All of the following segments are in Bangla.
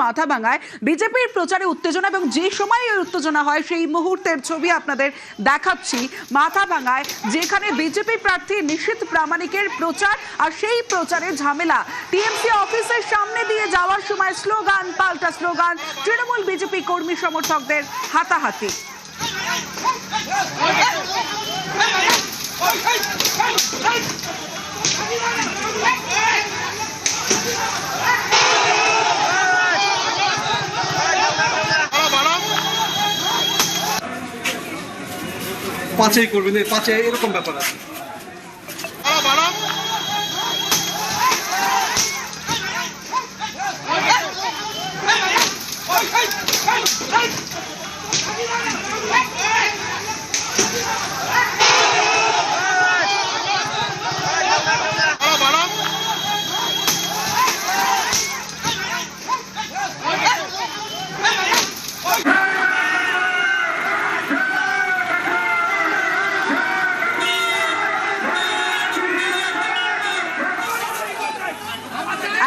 মাথাভাঙায় বিজেপির প্রচারে উত্তেজনা এবং যে সময় এই উত্তেজনা হয় সেই মুহূর্তের ছবি আপনাদের দেখাচ্ছি। মাথাভাঙায় যেখানে বিজেপি প্রার্থী নিশীথ প্রামাণিকের প্রচার, আর সেই প্রচারে ঝামেলা। টিএমসি অফিসের সামনে দিয়ে যাওয়ার সময় স্লোগান পাল্টা স্লোগান, তৃণমূল বিজেপি কর্মী সমর্থকদের হাতাহাতি। পাঁচেই করবেন, পাঁচে এরকম ব্যাপার আছে।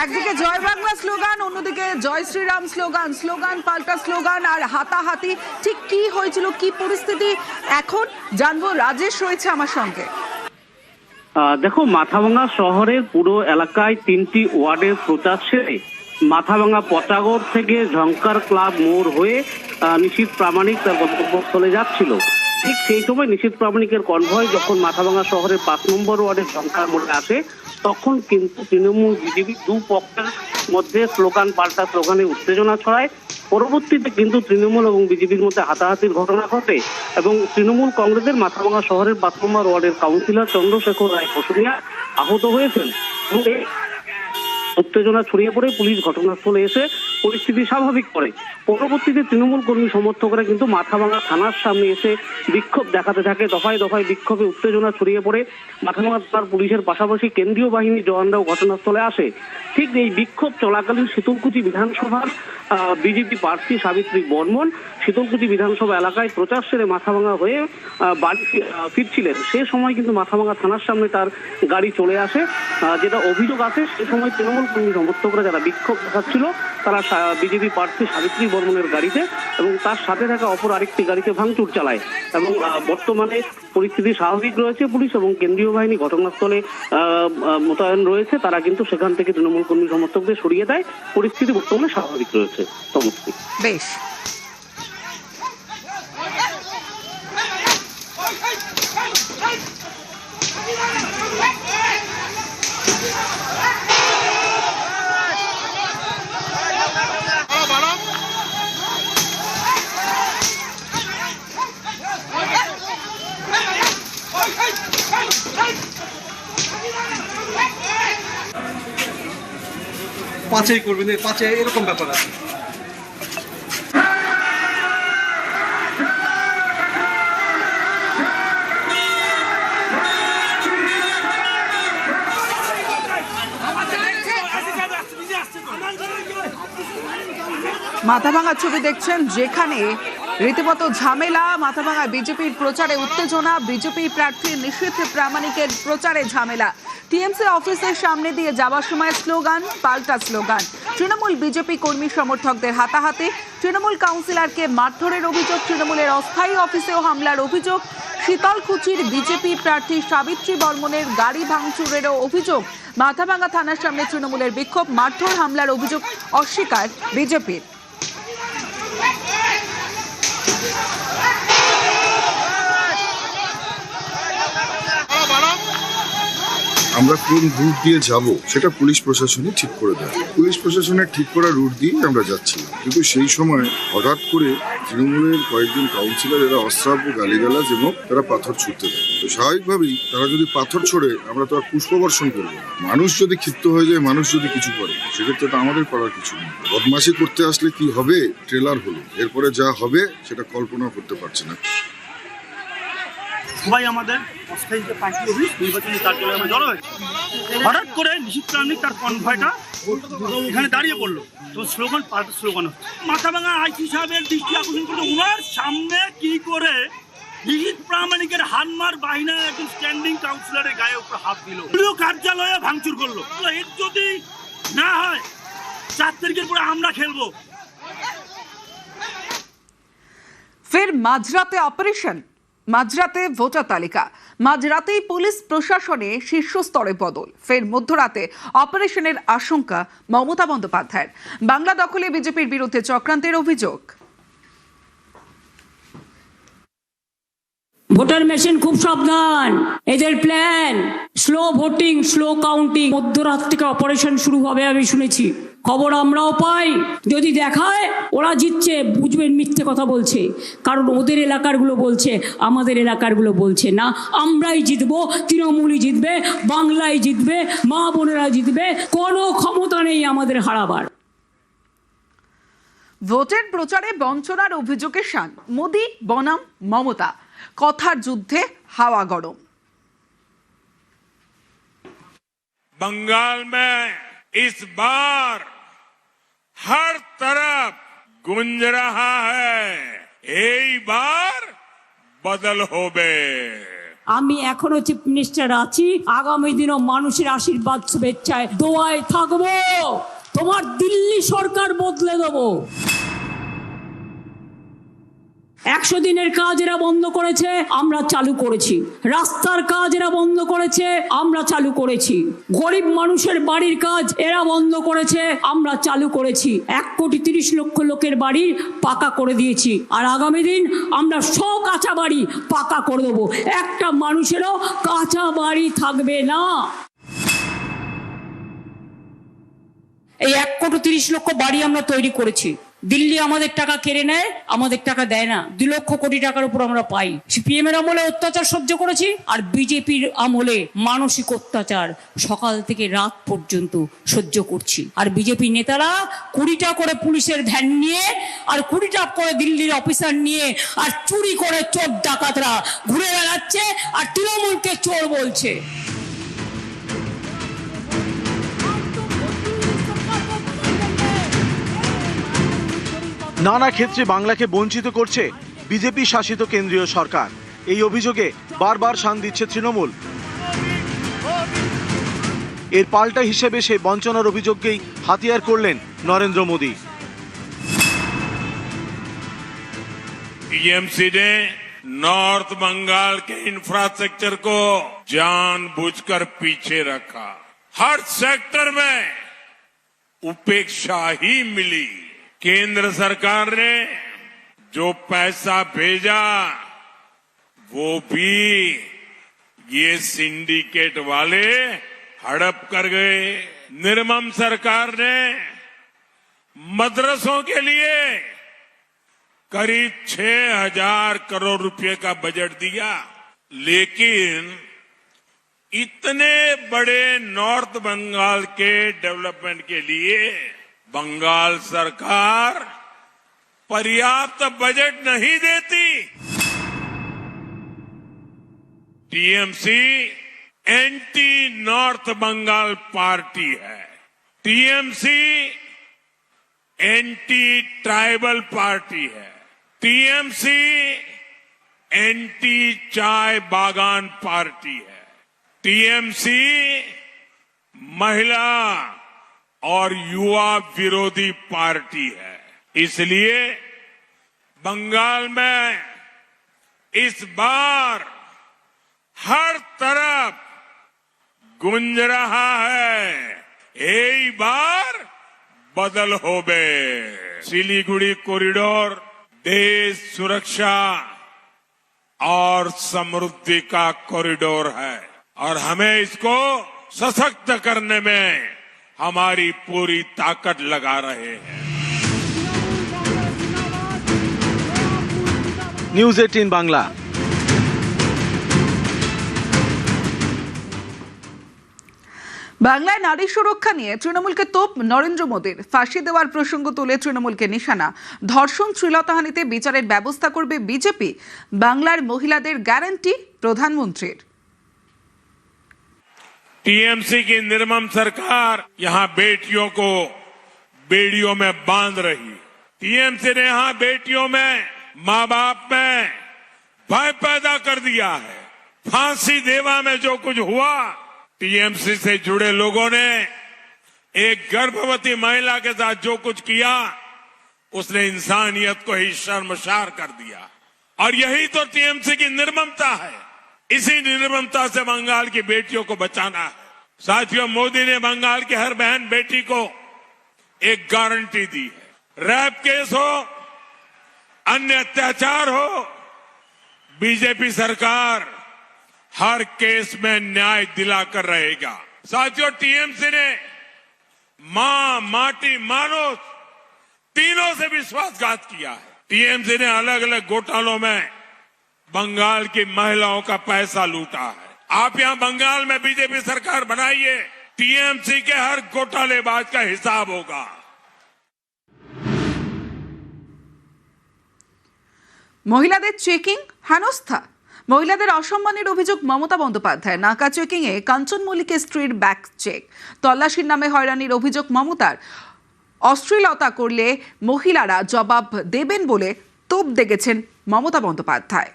একদিকে জয় বাংলা স্লোগান, অন্যদিকে জয় শ্রীরাম স্লোগান, স্লোগান পাল্টা স্লোগান আর হাতাহাতি। ঠিক কি হয়েছিল, কি পরিস্থিতি এখন জানবো। রাজেশ রয়েছে আমার সঙ্গে। দেখো, মাথাভাঙা শহরের পুরো এলাকায় 3টি ওয়ার্ডের প্রচার সেরে মাথাভাঙা পচাগড় থেকে ঝংকার ক্লাব মোড় হয়ে নিশীথ প্রামাণিক তার গন্তব্যস্থলে যাচ্ছিল। ঠিক সেই সময় নিশীথ প্রামাণিকের কনভয় যখন মাথাভাঙা শহরের 5 নম্বর ওয়ার্ডের ঝংকার মোড়ে আসে, তখন কিন্তু তৃণমূল বিজেপি দুপক্ষের মধ্যে স্লোগান পাল্টা স্লোগানে উত্তেজনা ছড়ায়। পরবর্তীতে কিন্তু তৃণমূল এবং বিজেপির মধ্যে হাতাহাতির ঘটনা ঘটে এবং তৃণমূল কংগ্রেসের মাথাভাঙা শহরের 5 নম্বর ওয়ার্ডের কাউন্সিলর চন্দ্রশেখর রায় বসুনিয়া আহত হয়েছেন। উত্তেজনা ছড়িয়ে পড়ে পুলিশ ঘটনাস্থলে এসে পরিস্থিতি স্বাভাবিক করে। পরবর্তীতে তৃণমূল কর্মী সমর্থকরা কিন্তু মাথাভাঙা থানার সামনে এসে বিক্ষোভ দেখাতে থাকে। দফায় দফায় বিক্ষোভে উত্তেজনা ছড়িয়ে পড়ে। মাথাভাঙা থানার পুলিশের পাশাপাশি কেন্দ্রীয় বাহিনীর জওয়ানরাও ঘটনাস্থলে আসে। ঠিক এই বিক্ষোভ চলাকালীন শীতলকুচি বিধানসভার বিজেপি প্রার্থী সাবিত্রী বর্মন শীতলকুচি বিধানসভা এলাকায় প্রচার সেরে মাথাভাঙা হয়ে বাড়ি ফিরছিলেন। সে সময় কিন্তু মাথাভাঙা থানার সামনে তার গাড়ি চলে আসে। যেটা অভিযোগ আছে, সে সময় তৃণমূল কর্মী সমর্থকরা যারা বিক্ষোভ দেখাচ্ছিল তারা বিজেপি প্রার্থী সাবিত্রী বর্মনের গাড়িতে এবং তার সাথে থাকা অপর আরেকটি গাড়িতে ভাঙচুর চালায় এবং বর্তমানে পরিস্থিতি স্বাভাবিক রয়েছে। পুলিশ এবং কেন্দ্রীয় বাহিনী ঘটনাস্থলে মোতায়েন রয়েছে। তারা কিন্তু সেখান থেকে তৃণমূল কর্মী সমর্থকদের সরিয়ে দেয়। পরিস্থিতি বর্তমানে স্বাভাবিক রয়েছে। বেশ, পাঁচেই করবেন, পাঁচে এরকম ব্যাপার আছে। মাথাভাঙার ছবি দেখছেন, যেখানে রীতিমতো ঝামেলা। মাথাভাঙা বিজেপির প্রচারে উত্তেজনা, বিজেপি প্রার্থী নিশীথ প্রামাণিকের প্রচারে ঝামেলা। টিএমসি অফিসের সামনে দিয়ে যাওয়ার সময় স্লোগান পাল্টা স্লোগান, তৃণমূল বিজেপি কর্মী সমর্থকদের হাতাহাতি। তৃণমূল কাউন্সিলরকে মারধরের অভিযোগ, তৃণমূলের অস্থায়ী অফিসেও হামলার অভিযোগ। শীতলকুচির বিজেপি প্রার্থী সাবিত্রী বর্মনের গাড়ি ভাঙচুরেরও অভিযোগ। মাথাভাঙা থানার সামনে তৃণমূলের বিক্ষোভ, মারধর হামলার অভিযোগ অস্বীকার বিজেপির। আমরা কোন রুট দিয়ে যাব সেটা পুলিশ প্রশাসনই ঠিক করে দেয়। পুলিশ প্রশাসনের ঠিক করা রুট দিয়ে আমরা যাচ্ছিলাম, কিন্তু সেই সময় হঠাৎ করে তৃণমূলের কয়েকজন কাউন্সিলর এরা অশ্রাব্য গালিগালাজ এবং তারা পাথর ছুটতে দেয়। তো স্বাভাবিকভাবেই তারা যদি পাথর ছোড়ে আমরা তো আর পুষ্পবর্ষণ করবো। মানুষ যদি ক্ষিপ্ত হয়ে যায়, মানুষ যদি কিছু করে, সেক্ষেত্রে তো আমাদের করার কিছু নেই। বদমাশি করতে আসলে কি হবে, ট্রেলার হলো, এরপরে যা হবে সেটা কল্পনা করতে পারছে না। সবাই আমাদের অস্থায়ী যে পার্টি অফিস নির্বাচনী কার্যালয়ে আমরা জড়ো হয়েছে। হঠাৎ করে নিশীথ প্রামাণিক তার কনভয়টা এখানে দাঁড়িয়ে পড়লো, তো স্লোগান পাল্টা স্লোগান হচ্ছে। মাথাভাঙা আইসি সাহেবের দৃষ্টি আকর্ষণ করলো, ওনার সামনে কি করে নিশীথ প্রামাণিকের হানমার বাহিনী একজন স্ট্যান্ডিং কাউন্সিলরের গায়ে উপর হাত দিল, কার্যালয়ে ভাঙচুর করলো। এর যদি না হয় 4 তারিখের পরে আমরা খেলবো। ফের মাঝরাতে অপারেশন, মাঝরাতে ভোটার তালিকা, মাঝরাতেই পুলিশ প্রশাসনে শীর্ষস্তরে বদল, ফের মধ্যরাতে অপারেশনের আশঙ্কা মমতা বন্দ্যোপাধ্যায়ের। বাংলা দখলে বিজেপির বিরুদ্ধে চক্রান্তের অভিযোগ। ভোটার মেশিন খুব সাবধান, এদের plan slow voting, slow counting. মধ্যরাত থেকে অপারেশন শুরু হবে আমি শুনেছি, খবর আমরাও পাই। যদি দেখায় ওরা জিতছে, বুঝবেন মিথ্যে কথা বলছে, কারণ ওদের এলাকারগুলো বলছে, আমাদের এলাকারগুলো বলছে না। আমরাই জিতবো, তৃণমূলই জিতবে, বাংলায় জিতবে, মা বোনেরা জিতবে, কোনো ক্ষমতা নেই আমাদের হারাবার। ভোটের প্রচারে বঞ্চনার অভিযোগে শান মোদি বনাম মমতা, কথার যুদ্ধে হাওয়া গরম। बंगाल में इस बार हर तरफ गूंज रहा है, এই বার বদল হবে। আমি এখনো চিফ মিনিস্টার আছি, আগামী দিনও মানুষের আশীর্বাদ শুভেচ্ছায় দোয়ায় থাকবো। তোমার দিল্লি সরকার বদলে দেবো। 100 দিনের কাজ এরা বন্ধ করেছে, আমরা চালু করেছি। রাস্তার কাজ এরা বন্ধ করেছে, আমরা চালু করেছি। গরিব মানুষের বাড়ির কাজ এরা বন্ধ করেছে, আমরা চালু করেছি। 1,30,00,000 লোকের বাড়ি পাকা করে দিয়েছি, আর আগামী দিন আমরা সব কাঁচা বাড়ি পাকা করে দেবো। একটা মানুষেরও কাঁচা বাড়ি থাকবে না। এই 1,30,00,000 বাড়ি আমরা তৈরি করেছি। দিল্লি আমাদের টাকা কেড়ে নেয়, আমাদের টাকা দেয় না। 2 লক্ষ কোটি টাকার উপর আমরা পাই। সিপিএম এর আমলে অত্যাচার সহ্য করেছি, আর বিজেপির আমলে মানসিক অত্যাচার সকাল থেকে রাত পর্যন্ত সহ্য করছি। আর বিজেপি নেতারা 20টা করে পুলিশের ভ্যান নিয়ে, আর 20টা করে দিল্লির অফিসার নিয়ে, আর চুরি করে চোর ডাকাতরা ঘুরে বেড়াচ্ছে, আর তৃণমূলকে চোর বলছে। নানা ক্ষেত্রে বাংলাকে বঞ্চিত করছে বিজেপি শাসিত কেন্দ্রীয় সরকার, এই অভিযোগে বারবার শান দিচ্ছে তৃণমূল। এর পাল্টা হিসেবে সেই বঞ্চনার অভিযোগকেই হাতিয়ার করলেন নরেন্দ্র মোদী। टीएमसी ने नॉर्थ बंगाल के इंफ्रास्ट्रक्चर को जानबूझकर पीछे रखा। हर सेक्टर में उपेक्षा ही मिली। केंद्र सरकार ने जो पैसा भेजा वो भी ये सिंडिकेट वाले हड़प कर गए। निर्मम सरकार ने मदरसों के लिए करीब 6,000 करोड़ रुपए का बजट दिया, लेकिन इतने बड़े नॉर्थ बंगाल के डेवलपमेंट के लिए बंगाल सरकार पर्याप्त बजट नहीं देती। TMC anti north Bengal party है। टीएमसी एंटी ट्राइबल पार्टी है। टीएमसी एंटी चाय बागान पार्टी है। टीएमसी महिला और युवा विरोधी पार्टी है। इसलिए बंगाल में इस बार हर तरफ गूंज रहा है, এই बार बदल होबे। सिलीगुड़ी कॉरिडोर देश सुरक्षा और समृद्धि का कॉरिडोर है, और हमें इसको सशक्त करने में हमारी पूरी ताकत लगा रहे हैं। নিউজ 18 বাংলা। বাংলায় নারী সুরক্ষা নিয়ে তৃণমূলকে তোপ নরেন্দ্র মোদীর। ফাঁসি দেওয়ার প্রসঙ্গ তুলে তৃণমূলকে নিশানা। ধর্ষণ শ্লীলতাহানিতে বিচারের ব্যবস্থা করবে বিজেপি। বাংলার মহিলাদের গ্যারান্টি প্রধানমন্ত্রীর। टीएमसी की निर्मम सरकार यहां बेटियों को बेड़ियों में बांध रही। टीएमसी ने यहां बेटियों में, मां बाप में भय पैदा कर दिया है। फांसी देवा में जो कुछ हुआ, टीएमसी से जुड़े लोगों ने एक गर्भवती महिला के साथ जो कुछ किया उसने इंसानियत को ही शर्मसार कर दिया। और यही तो टीएमसी की निर्ममता है। इसी निर्ममता से बंगाल की बेटियों को बचाना है। साथियों, मोदी ने बंगाल की हर बहन बेटी को एक गारंटी दी है। रेप केस हो, अन्य अत्याचार हो, बीजेपी सरकार हर केस में न्याय दिलाकर रहेगा। साथियों, टीएमसी ने मां, माटी, मानुष तीनों से विश्वासघात किया है। टीएमसी ने अलग अलग घोटालों में बंगाल की महिलाओं का पैसा लूटा है। आप यहां बंगाल में बीजेपी सरकार बनाइए, टीएमसी के हर घोटालेबाज का हिसाब होगा। মহিলাদের চেকিং হেনস্থা, মহিলাদের অসম্মানের অভিযোগ মমতা বন্দ্যোপাধ্যায়। নাকা চেকিং এ কাঞ্চন মল্লিকের স্ত্রীর ব্যাগ চেক, তল্লাশির নামে হয়রানির অভিযোগ মমতার। অশ্লীলতা করলে মহিলারা জবাব দেবেন বলে তোপ দেখেছেন মমতা বন্দ্যোপাধ্যায়।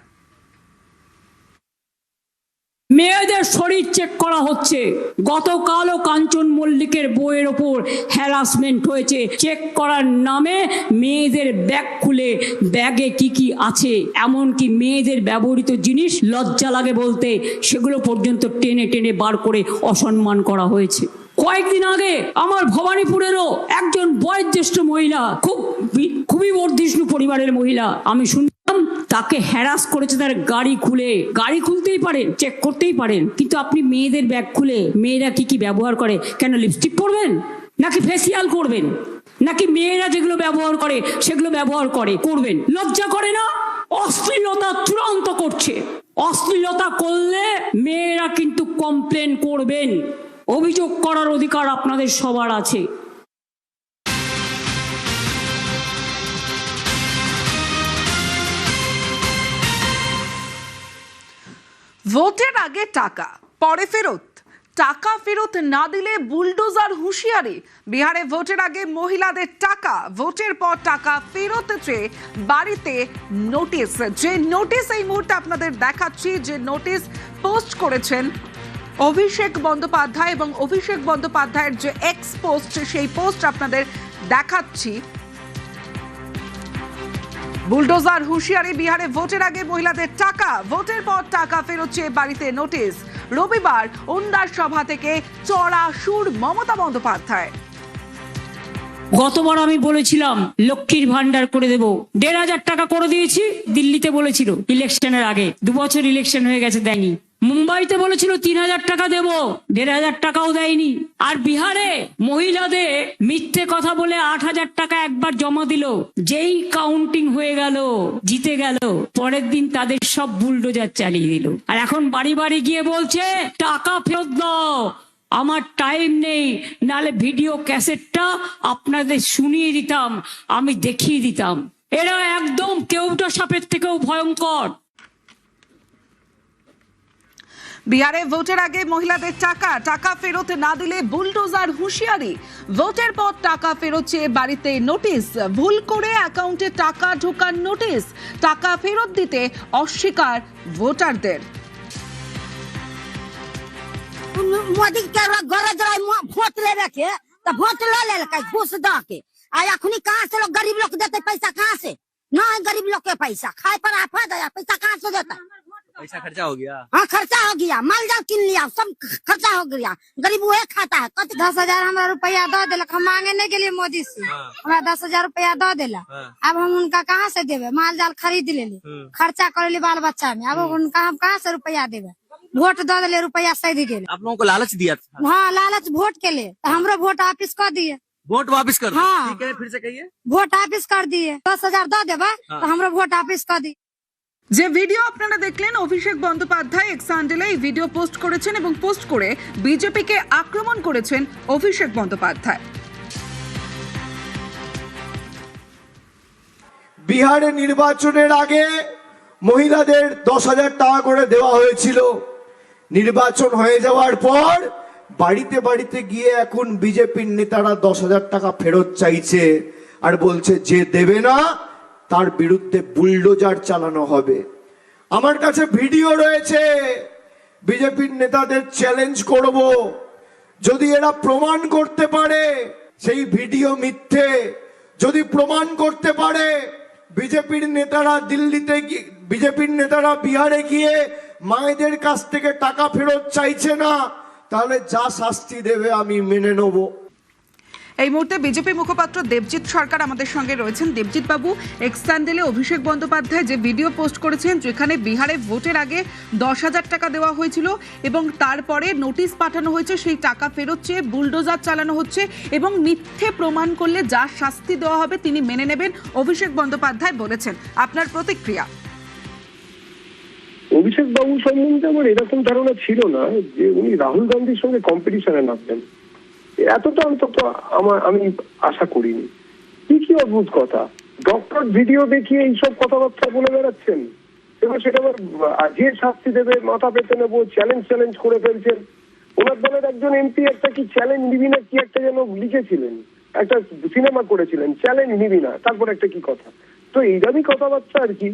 মেয়েদের শরীর চেক করা হচ্ছে। গতকালও কাঞ্চন মল্লিকের বইয়ের ওপর হ্যারাসমেন্ট হয়েছে। চেক করার নামে মেয়েদের ব্যাগ খুলে ব্যাগে কি কি আছে, এমনকি মেয়েদের ব্যবহৃত জিনিস লজ্জা লাগে বলতে, সেগুলো পর্যন্ত টেনে টেনে বার করে অসম্মান করা হয়েছে। কয়েকদিন আগে আমার ভবানীপুরেরও একজন বয়োজ্যেষ্ঠ মহিলা, খুবই বর্ধিষ্ণু পরিবারের মহিলা, আমি শুনলাম তাকে হ্যারাস করেছে। তার গাড়ি খুলতেই পারেন, চেক করতেই পারেন, কিন্তু আপনি মেয়েদের ব্যাগ খুলে মেয়েরা কি কি ব্যবহার করে, কেন লিপস্টিক পরবেন নাকি ফেসিয়াল করবেন, নাকি মেয়েরা যেগুলো ব্যবহার করে সেগুলো করবেন? লজ্জা করে না? অশ্লীলতা চূড়ান্ত করছে। অশ্লীলতা করলে মেয়েরা কিন্তু কমপ্লেন করবেন। অভিযোগ করার অধিকার আপনাদের সবার আছে। ভোটের আগে টাকা, পরে ফেরত। টাকা ফেরত না দিলে বুলডোজার হুঁশিয়ারি। বিহারে ভোটের আগে মহিলাদের টাকা, ভোটের পর টাকা ফেরত চেয়ে বাড়িতে নোটিশ। যে নোটিশ এই মুহূর্তে আপনাদের দেখাচ্ছি, যে নোটিশ পোস্ট করেছেন অভিষেক বন্দ্যোপাধ্যায়, এবং অভিষেক বন্দ্যোপাধ্যায়ের যে এক্স পোস্ট, সেই পোস্ট আপনাদের দেখাচ্ছি। বুলডোজার হুঁশিয়ারি, বিহারে ভোটের আগে মহিলাদের টাকা, ভোটের পর টাকা ফেরত চেয়ে বাড়িতে নোটিশ। রবিবার ওন্দার সভা থেকে চড়া সুর মমতা বন্দ্যোপাধ্যায়। গতবার আমি বলেছিলাম লক্ষ্মীর ভান্ডার করে দেব, 1,500 টাকা করে দিয়েছি। দিল্লিতে বলেছিল ইলেকশনের আগে, 2 বছর ইলেকশন হয়ে গেছে, দেয়নি। মুম্বাইতে বলেছিল 3,000 টাকা দেব, 1,500 টাকাও দেয়নি। আর বিহারে মহিলাদের মিথ্যে কথা বলে 8,000 টাকা একবার জমা দিল। যেই কাউন্টিং হয়ে গেল, জিতে গেল, পরের দিন তাদের সব বুলডোজার চালিয়ে দিল। আর এখন বাড়ি বাড়ি গিয়ে বলছে টাকা ফেরত দাও। আমার টাইম নেই, নালে ভিডিও ক্যাসেটটা আপনাদের শুনিয়ে দিতাম, আমি দেখিয়ে দিতাম। এরা একদম কেউটা সাপের থেকেও ভয়ঙ্কর। বিহারে ভোটের আগে মহিলাদের টাকা, টাকা ফেরত না দিলে বুলডোজার হুঁশিয়ারি। ভোটের পর টাকা ফেরত চেয়ে বাড়িতে নোটিশ। ভুল করে অ্যাকাউন্টে টাকা ঢোকার নোটিশ। টাকা ফেরত দিতে অস্বীকার ভোটারদের। मोदी के गरज रहे वोट लेवे के, तो वोट ले घूस द के। आ अखनी कहाँ से लोग गरीब लोग देते पैसा? कहाँ से? ना है गरीब लोग के पैसा, खाए पर आफत है, पैसा कहाँ से देता? पैसा खर्चा हो गया। हाँ, खर्चा हो गया, माल जाल किन लिया, सब खर्चा हो गया। गरीब वही खाता है। 10,000 हमारा रुपया दो दिलक, हम मांगे के लिए मोदी से हमारा 10,000 रुपया दो दिला। अब हम उनका कहाँ से देवे? माल जाल खरीद ले, खर्चा करे ली बाल बच्चा में। अब उनका हम कहाँ से रुपया देवे? वोट दो दिले, रुपया सही दिले। आप लोगों को लालच दिया था। हाँ, लालच वोट के लिए, तो हमरो वोट वापिस कर दिए। वोट वापस कर दो। हाँ। ठीक है, फिर से कहिए। वोट वापिस कर दिए। 10,000 दो देवा, तो हमरो वोट वापिस कर दिए। যে ভিডিও আপনারা দেখলেন, অভিষেক বন্দ্যোপাধ্যায় এক্স হ্যান্ডেলে এই ভিডিও পোস্ট করেছেন এবং পোস্ট করে বিজেপিকে আক্রমণ করেছেন অভিষেক বন্দ্যোপাধ্যায়। বিহারে নির্বাচনের আগে মহিলাদের 10,000 টাকা করে দেওয়া হয়েছিল। নির্বাচন হয়ে যাওয়ার পর বাড়িতে বাড়িতে গিয়ে এখন বিজেপির নেতারা 10,000 টাকা ফেরত চাইছে, আর বলছে যে দেবে না তার বিরুদ্ধে বুলডোজার চালানো হবে। আমার কাছে ভিডিও রয়েছে, বিজেপির নেতাদের চ্যালেঞ্জ করব, যদি এরা প্রমাণ করতে পারে সেই ভিডিও মিথ্যে, যদি প্রমাণ করতে পারে বিজেপির নেতারা দিল্লিতে বিজেপির নেতারা বিহারে গিয়ে মায়েদের কাছ থেকে টাকা ফেরত চাইছে না, তাহলে যা শাস্তি দেবে আমি মেনে নেব। এই মুহূর্তে বিজেপি মুখপাত্র দেবজিৎ সরকার আমাদের সঙ্গে রয়েছেন। দেবজিৎ বাবু, এক্স স্যান্ডেলে অভিষেক বন্দ্যোপাধ্যায় যে ভিডিও পোস্ট করেছেন যেখানে বিহারে ভোটের আগে 10,000 টাকা দেওয়া হয়েছিল এবং তারপরে নোটিশ পাঠানো হয়েছে, সেই টাকা ফেরত চেয়ে বুলডোজার চালানো হচ্ছে এবং মিথ্যে প্রমাণ করলে যা শাস্তি দেওয়া হবে তিনি মেনে নেবেন, অভিষেক বন্দ্যোপাধ্যায় বলেছেন। আপনার প্রতিক্রিয়া? অভিষেক বাবু সম্বন্ধে আমার এরকম ধারণা ছিল না যে উনি রাহুল গান্ধীর সঙ্গে কম্পিটিশনে নামবেন, এতটা অন্তত আমি আশা করিনি। কি অদ্ভুত কথা, ডক্টর ভিডিও দেখিয়ে এইসব কথাবার্তা বলে বেড়াচ্ছেন, এবার সেটা আবার যে শাস্তি দেবে মাথা পেতে নেবো, চ্যালেঞ্জ করে ফেলছেন। ওনার দলের একজন এমপি একটা কি চ্যালেঞ্জ নিবি না কি একটা যেন লিখেছিলেন, একটা সিনেমা করেছিলেন, চ্যালেঞ্জ নিবি না, তারপর একটা কি কথা। তো এইরকমই কথাবার্তা আর কি।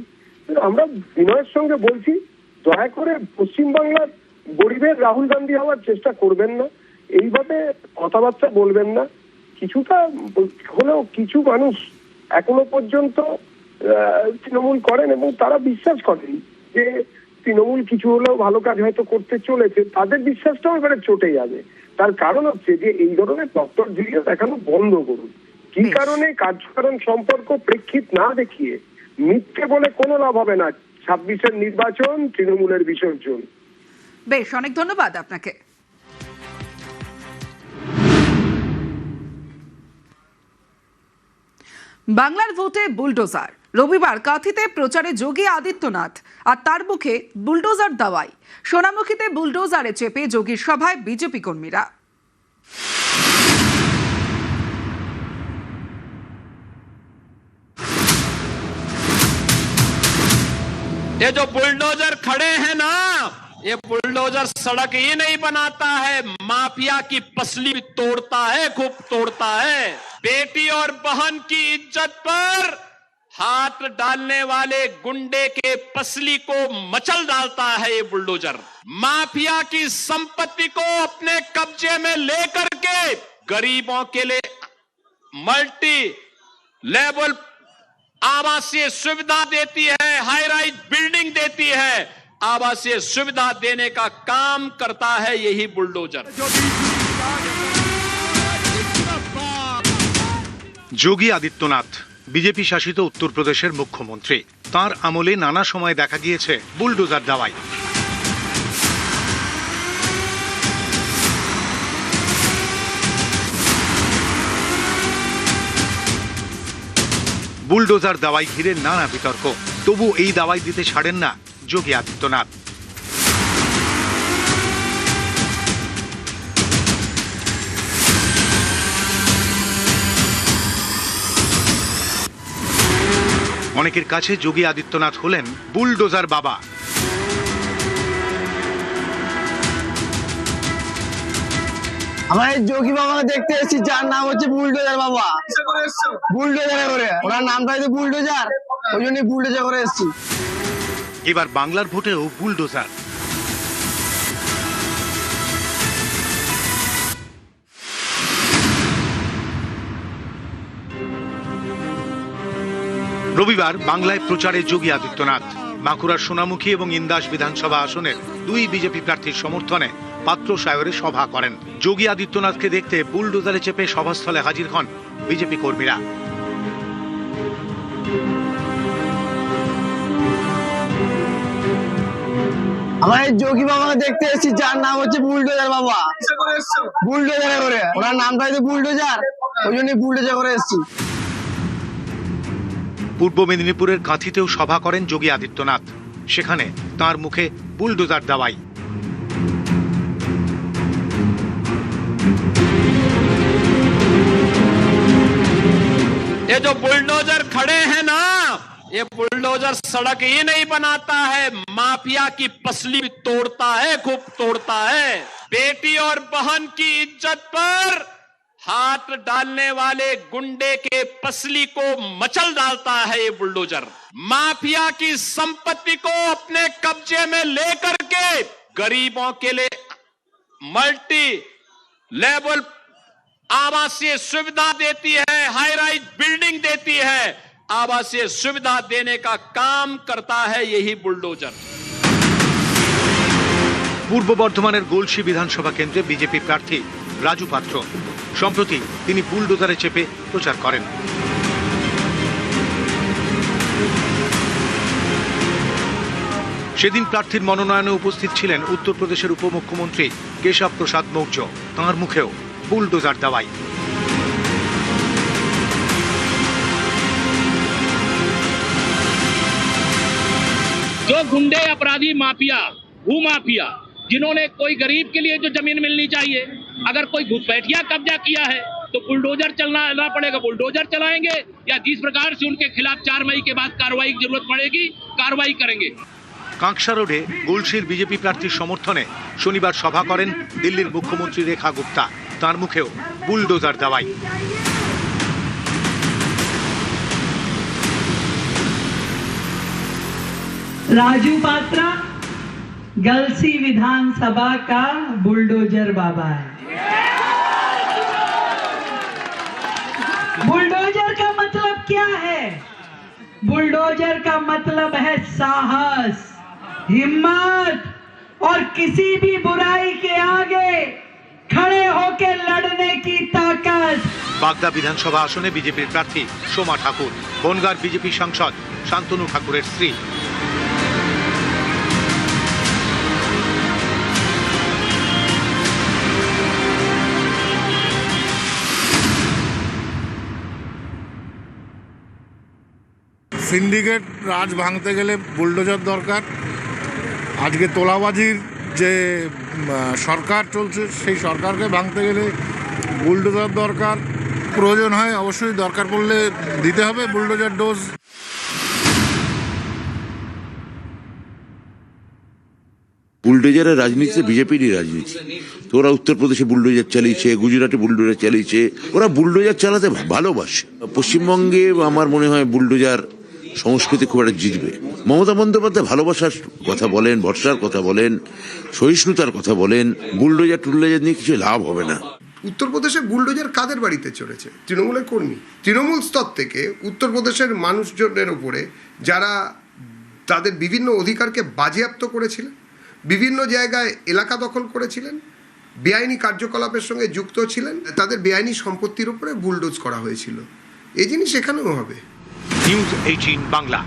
আমরা বিনয়ের সঙ্গে বলছি, দয়া করে পশ্চিমবাংলার গরিবের রাহুল গান্ধী হওয়ার চেষ্টা করবেন না, এইভাবে কথাবার্তা বলবেন না। কিছুটা হলেও কিছু মানুষ এখনো পর্যন্ত তৃণমূল করেন এবং তারা বিশ্বাস করেন যে তৃণমূল কিছু হলেও ভালো কাজ হয়তো করতে চলেছে, তাদের বিশ্বাসটাও এবারে চটে যাবে। তার কারণ হচ্ছে যে এই ধরনের ডক্টর ভিডিও দেখানো বন্ধ করুন। কি কারণে কার্যকারণ সম্পর্ক প্রেক্ষিত না দেখিয়ে মিথ্যে বলে কোনো লাভ হবে না। 26-এর নির্বাচন, তৃণমূলের বিসর্জন। বেশ, অনেক ধন্যবাদ আপনাকে। বাংলার ভোটে বুলডোজার, রবিবার কাঁথিতে প্রচারে যোগী আদিত্যনাথ আর তার মুখে বুলডোজার দাওয়াই। সোনামুখীতে বুলডোজারে চেপে যোগীর সভায় বিজেপি কর্মীরা। ये जो बुलडोजर खड़े हैं ना, ये बुलडोजर सड़क ही नहीं बनाता है, माफिया की पसली भी तोड़ता है, खूब तोड़ता है। बेटी और बहन की इज्जत पर हाथ डालने वाले गुंडे के पसली को मचल डालता है ये बुलडोजर। माफिया की संपत्ति को अपने कब्जे में लेकर के गरीबों के लिए मल्टी लेवल आवासीय सुविधा देती है, हाई राइज बिल्डिंग देती है, आवासीय सुविधा देने का काम करता है यही बुलडोजर। যোগী আদিত্যনাথ বিজেপি শাসিত উত্তরপ্রদেশের মুখ্যমন্ত্রী। তার আমলে নানা সময় দেখা গিয়েছে বুলডোজার দাওয়াই। বুলডোজার দাওয়াই ঘিরে নানা বিতর্ক, তবু এই দাওয়াই দিতে ছাড়েন না যোগী আদিত্যনাথ। অনেকের কাছে যোগী আদিত্যনাথ হলেন বুলডোজার বাবা। আমরা যোগী বাবাকে দেখতে এসেছি, যার নাম হচ্ছে বুলডোজার বাবা। বুলডোজারে করে, ওনার নামটা হচ্ছে বুলডোজার, ওই জন্য বুলডোজার করে এসেছি। এবার বাংলার ভোটেও বুলডোজার। রবিবার বাংলায় প্রচারে যোগী আদিত্যনাথ। বাঁকুড়ার সোনামুখী এবং ইন্দাস বিধানসভা আসনের দুই বিজেপি প্রার্থীর সমর্থনে পাত্র সায়রে সভা করেন। যোগী আদিত্যনাথকে দেখতে বুলডোজারে চেপে সভাস্থলে হাজির হন বিজেপি কর্মীরা। আমরা যোগী বাবাকে দেখতে এসেছি, যার নাম হচ্ছে বুলডোজার বাবা। বুলডোজারে করে, ওনার নামটা হচ্ছে বুলডোজার, ওই জন্য বুলডোজার করে এসেছি। পূর্ব মেদিনীপুরের কাঁথিতেও সভা করেন যোগী আদিত্যনাথ। সেখানে তার মুখে বুলডোজার দাওয়াই। ये जो बुलडोजर खड़े हैं ना, ये बुलडोजर सड़क ही नहीं बनाता है, माफिया की पसली भी तोड़ता है, खूब तोड़ता है। बेटी और बहन की इज्जत पर हाथ डालने वाले गुंडे के पसली को मचल डालता है ये बुलडोजर। माफिया की संपत्ति को अपने कब्जे में लेकर के गरीबों के लिए मल्टी लेवल आवासीय सुविधा देती है, हाई राइज बिल्डिंग देती है, आवासीय सुविधा देने का काम करता है यही बुलडोजर। পূর্ব বর্ধমানের গলসি বিধানসভা কেন্দ্রে বিজেপি প্রার্থী রাজু পাত্র সম্প্রতি তিনি বুলডোজারে চেপে প্রচার করেন। সেদিন প্রার্থীর মনোনয়নে উপস্থিত ছিলেন উত্তরপ্রদেশের উপমুখ্যমন্ত্রী কেশব প্রসাদ মৌর্য। তাঁর মুখেও বুলডোজার দাওয়াই। जो गुंडे अपराधी माफिया, भूमाफिया, जिन्होंने कोई गरीब के लिए जो जमीन मिलनी चाहिए, अगर कोई घुसपैठिया कब्जा किया है तो बुलडोजर चलना पड़ेगा, बुलडोजर चलाएंगे, या जिस प्रकार से उनके खिलाफ 4 मई के बाद कार्रवाई की जरूरत पड़ेगी कार्रवाई करेंगे। কাঁকসা রোডে গলসির বিজেপি প্রার্থীর সমর্থনে শনিবার সভা করেন দিল্লির মুখ্যমন্ত্রী রেখা গুপ্তা। তাঁর মুখেও বুলডোজার দাওয়াই। राजू पात्रा गलसी विधानसभा का बुलडोजर बाबा है। बुलडोजर का मतलब क्या है? बुलडोजर का मतलब है साहस, हिम्मत और किसी भी बुराई के आगे खड़े होकर लड़ने की ताकत। বাগদা বিধানসভা আসনে বিজেপির প্রার্থী সোমা ঠাকুর, বনগাঁর বিজেপি সাংসদ শান্তনু ঠাকুরের স্ত্রী। সিন্ডিকেট রাজ ভাঙতে গেলে বুলডোজার দরকার। আজকে তোলাবাজির যে সরকার চলছে সেই সরকারকে ভাঙতে গেলে বুলডোজার দরকার। প্রয়োজন হয় অবশ্যই দরকার পড়লে দিতে হবে বুলডোজার ডোজ। বুলডোজারের রাজনীতিতে বিজেপিরই রাজনীতি। তো ওরা উত্তরপ্রদেশে বুলডোজার চালিয়েছে, গুজরাটে বুলডোজার চালিয়েছে, ওরা বুলডোজার চালাতে ভালোবাসে। পশ্চিমবঙ্গে আমার মনে হয় বুলডোজার সংস্কৃতি খুব একটা জিতবে। মমতা বন্দ্যোপাধ্যায় ভালোবাসার কথা বলেন, ভরসার কথা বলেন, সহিষ্ণুতার কথা বলেন। বুলডোজার টুলডোজার নিয়ে কিছু লাভ হবে না। উত্তরপ্রদেশে বুলডোজার কাদের বাড়িতে চড়েছে? তৃণমূলের কর্মী। তৃণমূল স্তর থেকে উত্তরপ্রদেশের মানুষজনের উপরে যারা তাদের বিভিন্ন অধিকারকে বাজেয়াপ্ত করেছিলেন, বিভিন্ন জায়গায় এলাকা দখল করেছিলেন, বেআইনি কার্যকলাপের সঙ্গে যুক্ত ছিলেন, তাদের বেআইনি সম্পত্তির উপরে বুলডোজ করা হয়েছিল। এই জিনিস এখানেও হবে। নিউজ 18 বাংলা।